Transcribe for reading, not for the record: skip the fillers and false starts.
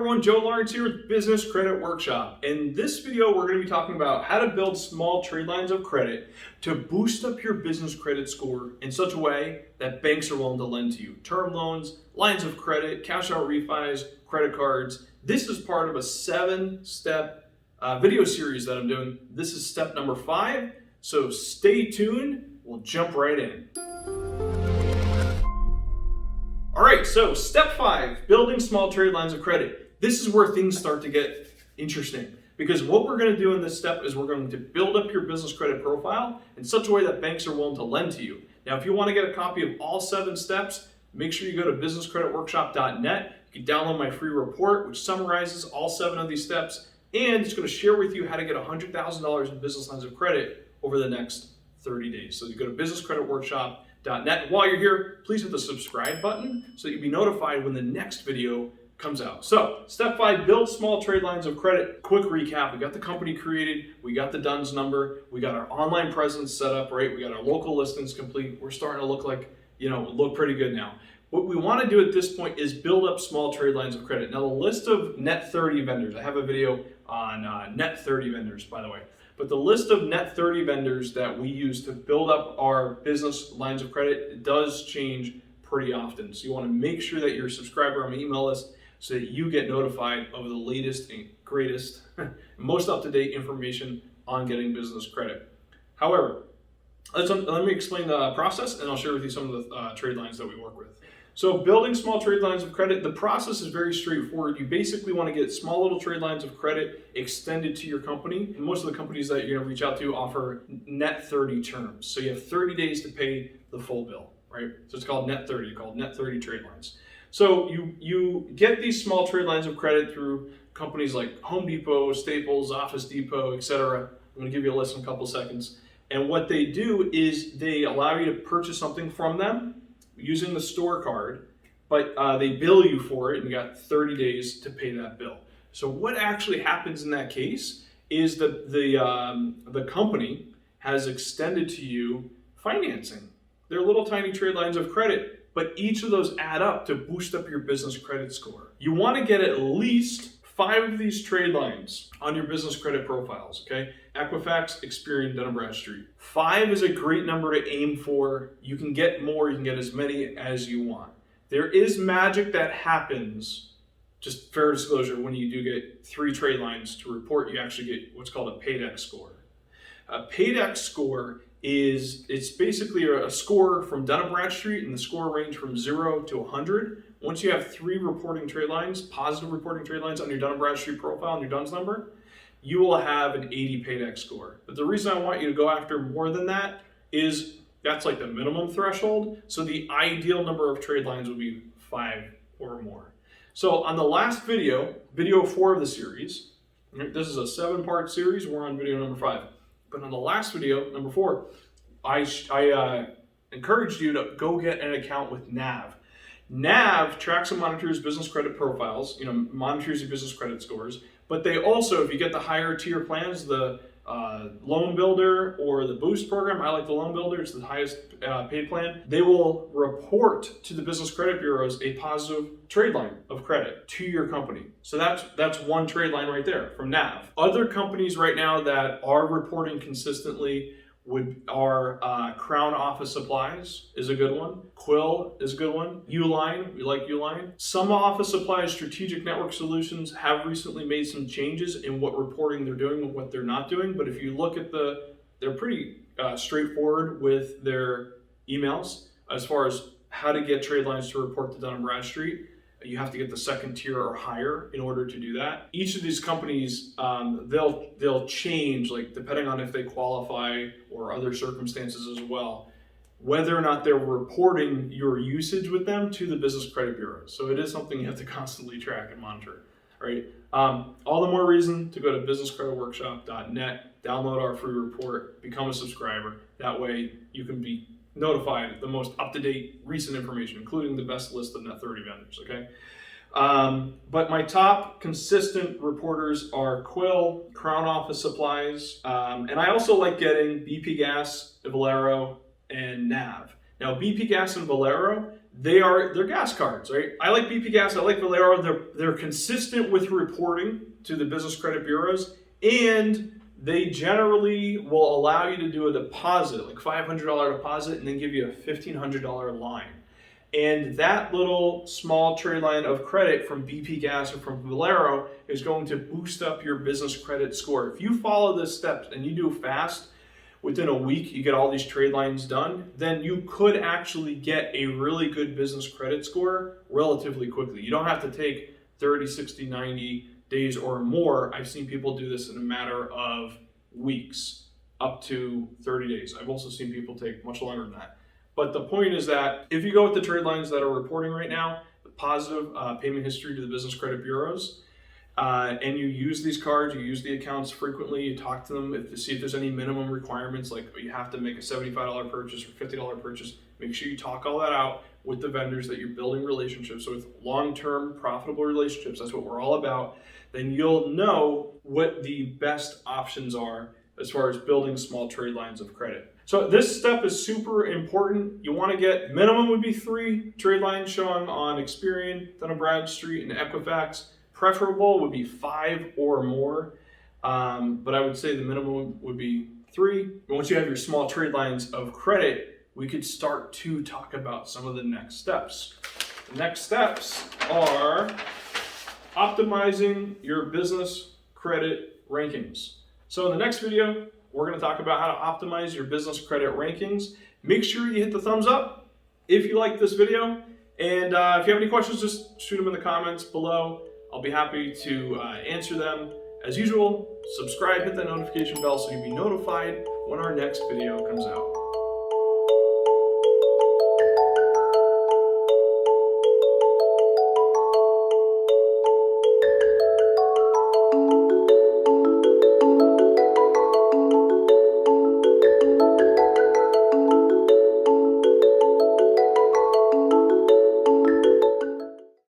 everyone, Joe Lawrence here with Business Credit Workshop. In this video, we're going to be talking about how to build small trade lines of credit to boost up your business credit score in such a way that banks are willing to lend to you. Term loans, lines of credit, cash out refis, credit cards. This is part of a 7-step video series that I'm doing. This is step number 5, so stay tuned. We'll jump right in. All right, so step 5, building small trade lines of credit. This is where things start to get interesting because what we're going to do in this step is we're going to build up your business credit profile in such a way that banks are willing to lend to you. Now, if you want to get a copy of all 7 steps, make sure you go to businesscreditworkshop.net. You can download my free report, which summarizes all 7 of these steps, and it's going to share with you how to get $100,000 in business lines of credit over the next 30 days. So you go to businesscreditworkshop.net. And while you're here, please hit the subscribe button so that you'll be notified when the next video comes out. So, step 5, build small trade lines of credit. Quick recap, we got the company created, we got the DUNS number, we got our online presence set up, right? We got our local listings complete. We're starting to look like, look pretty good now. What we want to do at this point is build up small trade lines of credit. Now, the list of net 30 vendors, I have a video on net 30 vendors, by the way. But the list of net 30 vendors that we use to build up our business lines of credit does change pretty often. So you want to make sure that you're a subscriber on my email list so that you get notified of the latest and greatest, most up-to-date information on getting business credit. However, let me explain the process and I'll share with you some of the trade lines that we work with. So building small trade lines of credit, the process is very straightforward. You basically want to get small little trade lines of credit extended to your company. And most of the companies that you're going to reach out to offer net 30 terms. So you have 30 days to pay the full bill, right? So it's called net 30, called net 30 trade lines. So you get these small trade lines of credit through companies like Home Depot, Staples, Office Depot, etc. I'm going to give you a list in a couple seconds. And what they do is they allow you to purchase something from them using the store card, but they bill you for it and you got 30 days to pay that bill. So what actually happens in that case is that the company has extended to you financing. They're little tiny trade lines of credit, but each of those add up to boost up your business credit score. You want to get at least 5 of these trade lines on your business credit profiles, okay? Equifax, Experian, Dun & Bradstreet. 5 is a great number to aim for. You can get more, you can get as many as you want. There is magic that happens, just fair disclosure, when you do get 3 trade lines to report, you actually get what's called a paychecks score. A paychecks score it's basically a score from Dun & Bradstreet, and the score range from 0 to 100. Once you have 3 reporting trade lines, positive reporting trade lines on your Dun & Bradstreet profile and your DUNS number, you will have an 80 paychecks score. But the reason I want you to go after more than that is that's like the minimum threshold. So the ideal number of trade lines would be 5 or more. So on the last video 4 of the series, this is a 7-part series, we're on video number 5. But on the last video, number 4, I encouraged you to go get an account with NAV. NAV tracks and monitors business credit profiles, monitors your business credit scores, but they also, if you get the higher tier plans, the Loan Builder or the Boost program, I like the Loan Builder, it's the highest paid plan, they will report to the business credit bureaus a positive trade line of credit to your company. So that's one trade line right there from NAV. Other companies right now that are reporting consistently are Crown Office Supplies is a good one. Quill is a good one. Uline, we like Uline. Some Office Supplies Strategic Network Solutions have recently made some changes in what reporting they're doing and what they're not doing. But if you look at they're pretty straightforward with their emails as far as how to get trade lines to report to Dun & Bradstreet. You have to get the 2nd tier or higher in order to do that. Each of these companies, they'll change, like depending on if they qualify or other circumstances as well, whether or not they're reporting your usage with them to the business credit bureau. So it is something you have to constantly track and monitor, right? All the more reason to go to businesscreditworkshop.net, download our free report, become a subscriber. That way you can be notified the most up-to-date recent information, including the best list of net 30 vendors, okay? But my top consistent reporters are Quill, Crown Office Supplies, and I also like getting BP Gas, Valero, and NAV. Now, BP Gas and Valero, they're gas cards, right? I like BP Gas, I like Valero. They're consistent with reporting to the business credit bureaus, and they generally will allow you to do a deposit, like $500 deposit, and then give you a $1,500 line. And that little small trade line of credit from BP Gas or from Valero is going to boost up your business credit score. If you follow the steps and you do fast, within a week you get all these trade lines done, then you could actually get a really good business credit score relatively quickly. You don't have to take 30, 60, 90 days or more. I've seen people do this in a matter of weeks, up to 30 days. I've also seen people take much longer than that. But the point is that if you go with the trade lines that are reporting right now, the positive payment history to the business credit bureaus, and you use these cards, you use the accounts frequently, you talk to them to see if there's any minimum requirements, like you have to make a $75 purchase or $50 purchase. Make sure you talk all that out with the vendors that you're building relationships with, long-term profitable relationships. That's what we're all about. Then you'll know what the best options are as far as building small trade lines of credit. So this step is super important. You want to get, minimum would be 3 trade lines showing on Experian, Dun & Bradstreet, and Equifax. Preferable would be 5 or more, but I would say the minimum would be 3. And once you have your small trade lines of credit, we could start to talk about some of the next steps. The next steps are optimizing your business credit rankings. So in the next video, we're going to talk about how to optimize your business credit rankings. Make sure you hit the thumbs up if you like this video. And if you have any questions, just shoot them in the comments below. I'll be happy to answer them. As usual, subscribe, hit that notification bell so you'll be notified when our next video comes out.